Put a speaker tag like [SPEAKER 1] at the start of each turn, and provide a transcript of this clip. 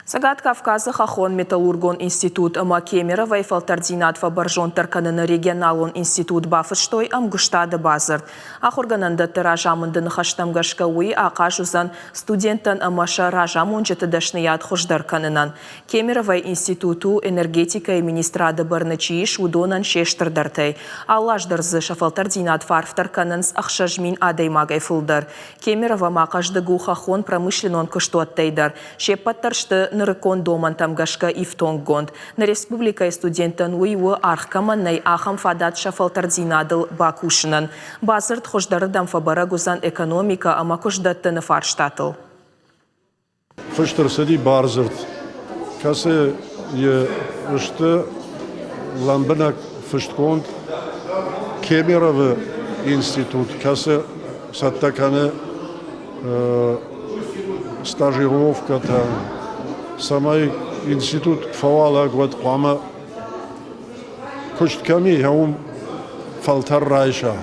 [SPEAKER 1] Сагат Кавказа Хахон Металлургон институт ама Кемерово и Фалтардинат Фабаржон Тарканын регионалон институт Бафыштой амгыштады базырд. Ахорганында тыражамындын хаштамгашка уи ақашузан студенттан амаша ражамон жетідашныят хождарканынан. Кемерово институту энергетика и министрады барнычииш удонан шештырдартай. Аллаждырзы Фалтардинат фарфтарканынс ақшажмин адаймагай фылдар. Кемерово мақаждыгу Хахон промышленон кыштуаттайдар. Шеппаттаршты Нырыкон доман тамгашка ифтон гонд. На республика студентан уйвы архкаманнай ахам фадат Фалтардинадыл бакушынан. Базырд хождары дамфабара гузан экономика ама кождаттыны фарштатыл.
[SPEAKER 2] Фыштырсыди барзырд. Касы е ышты ламбынак фыштконд Кемерово институт. Касы саттаканы стажировка там. Самый институт фавала год қама күштками яум фалтар райша.